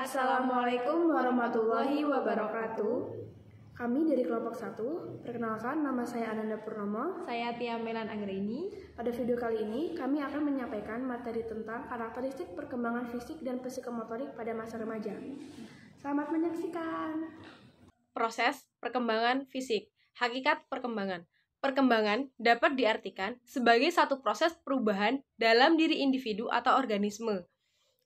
Assalamualaikum warahmatullahi wabarakatuh. Kami dari kelompok 1, perkenalkan nama saya Ananda Purnomo. Saya Tia Melan Anggreni. Pada video kali ini, kami akan menyampaikan materi tentang karakteristik perkembangan fisik dan psikomotorik pada masa remaja. Selamat menyaksikan. Proses perkembangan fisik. Hakikat perkembangan. Perkembangan dapat diartikan sebagai satu proses perubahan dalam diri individu atau organisme,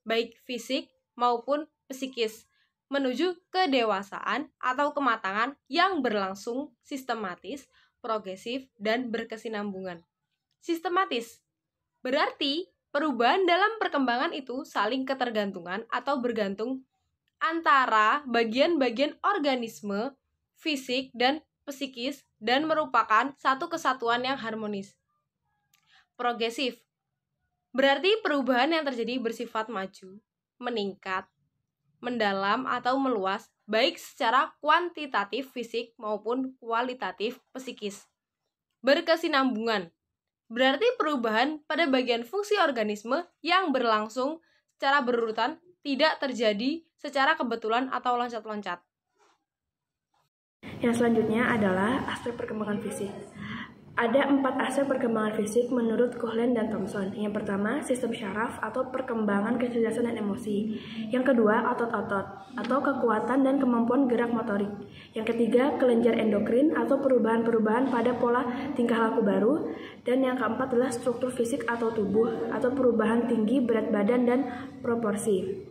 baik fisik maupun psikis, menuju kedewasaan atau kematangan yang berlangsung sistematis, progresif, dan berkesinambungan. Sistematis berarti perubahan dalam perkembangan itu saling ketergantungan atau bergantung antara bagian-bagian organisme, fisik, dan psikis dan merupakan satu kesatuan yang harmonis. Progresif berarti perubahan yang terjadi bersifat maju, meningkat, mendalam atau meluas, baik secara kuantitatif fisik maupun kualitatif psikis. Berkesinambungan berarti perubahan pada bagian fungsi organisme yang berlangsung secara berurutan, tidak terjadi secara kebetulan atau loncat-loncat. Yang selanjutnya adalah aspek perkembangan fisik. Ada 4 aspek perkembangan fisik menurut Kohlen dan Thompson. Yang pertama, sistem syaraf atau perkembangan kecerdasan dan emosi. Yang kedua, otot-otot atau kekuatan dan kemampuan gerak motorik. Yang ketiga, kelenjar endokrin atau perubahan-perubahan pada pola tingkah laku baru. Dan yang keempat adalah struktur fisik atau tubuh atau perubahan tinggi, berat badan, dan proporsi.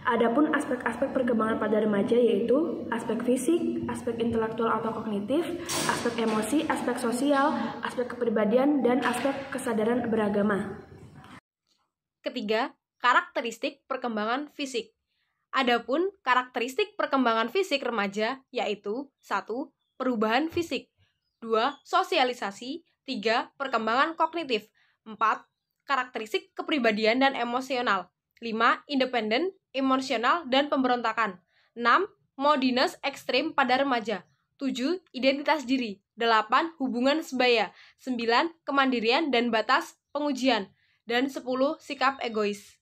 Adapun aspek-aspek perkembangan pada remaja yaitu aspek fisik, aspek intelektual atau kognitif, aspek emosi, aspek sosial, aspek kepribadian, dan aspek kesadaran beragama. Ketiga, karakteristik perkembangan fisik. Adapun karakteristik perkembangan fisik remaja yaitu 1. Perubahan fisik, 2. Sosialisasi, 3. Perkembangan kognitif, 4. Karakteristik kepribadian dan emosional, 5. Independen, emosional, dan pemberontakan. 6. Moodiness ekstrim pada remaja. 7. Identitas diri. 8. Hubungan sebaya. 9. Kemandirian dan batas pengujian. Dan 10. Sikap egois.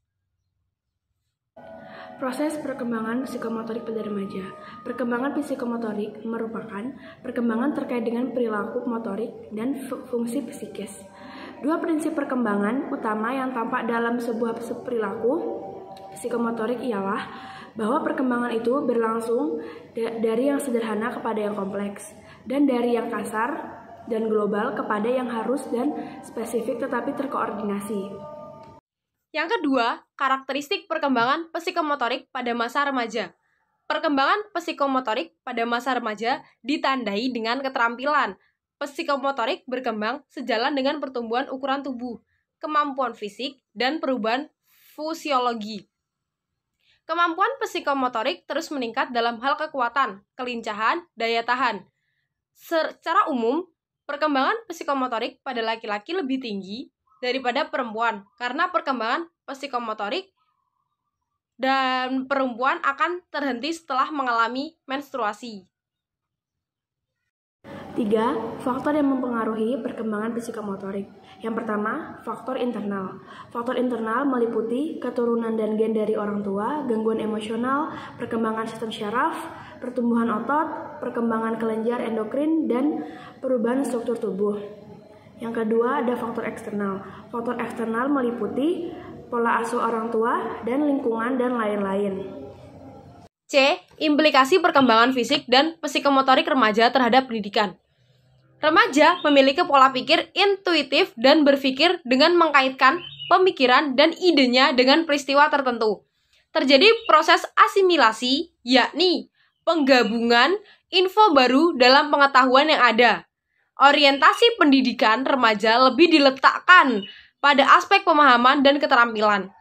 Proses perkembangan psikomotorik pada remaja. Perkembangan psikomotorik merupakan perkembangan terkait dengan perilaku motorik dan fungsi psikis. 2 prinsip perkembangan utama yang tampak dalam sebuah perilaku psikomotorik ialah bahwa perkembangan itu berlangsung dari yang sederhana kepada yang kompleks, dan dari yang kasar dan global kepada yang harus dan spesifik tetapi terkoordinasi. Yang kedua, karakteristik perkembangan psikomotorik pada masa remaja. Perkembangan psikomotorik pada masa remaja ditandai dengan keterampilan. Psikomotorik berkembang sejalan dengan pertumbuhan ukuran tubuh, kemampuan fisik, dan perubahan fisiologi. Kemampuan psikomotorik terus meningkat dalam hal kekuatan, kelincahan, daya tahan. Secara umum, perkembangan psikomotorik pada laki-laki lebih tinggi daripada perempuan karena perkembangan psikomotorik dan perempuan akan terhenti setelah mengalami menstruasi. 3. Faktor yang mempengaruhi perkembangan psikomotorik. Yang pertama, faktor internal. Faktor internal meliputi keturunan dan gen dari orang tua, gangguan emosional, perkembangan sistem syaraf, pertumbuhan otot, perkembangan kelenjar endokrin, dan perubahan struktur tubuh. Yang kedua, ada faktor eksternal. Faktor eksternal meliputi pola asuh orang tua dan lingkungan dan lain-lain. C. Implikasi perkembangan fisik dan psikomotorik remaja terhadap pendidikan. Remaja memiliki pola pikir intuitif dan berpikir dengan mengkaitkan pemikiran dan idenya dengan peristiwa tertentu. Terjadi proses asimilasi, yakni penggabungan info baru dalam pengetahuan yang ada. Orientasi pendidikan remaja lebih diletakkan pada aspek pemahaman dan keterampilan.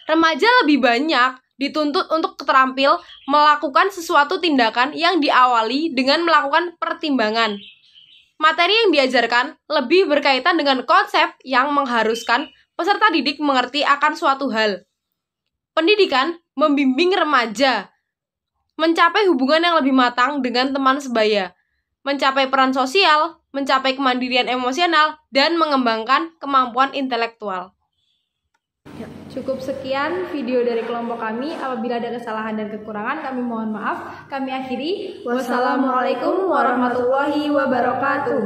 Remaja lebih banyak dituntut untuk terampil melakukan sesuatu tindakan yang diawali dengan melakukan pertimbangan. Materi yang diajarkan lebih berkaitan dengan konsep yang mengharuskan peserta didik mengerti akan suatu hal. Pendidikan membimbing remaja mencapai hubungan yang lebih matang dengan teman sebaya, mencapai peran sosial, mencapai kemandirian emosional, dan mengembangkan kemampuan intelektual. Ya, Cukup sekian video dari kelompok kami. Apabila ada kesalahan dan kekurangan, kami mohon maaf. Kami akhiri. Wassalamualaikum warahmatullahi wabarakatuh.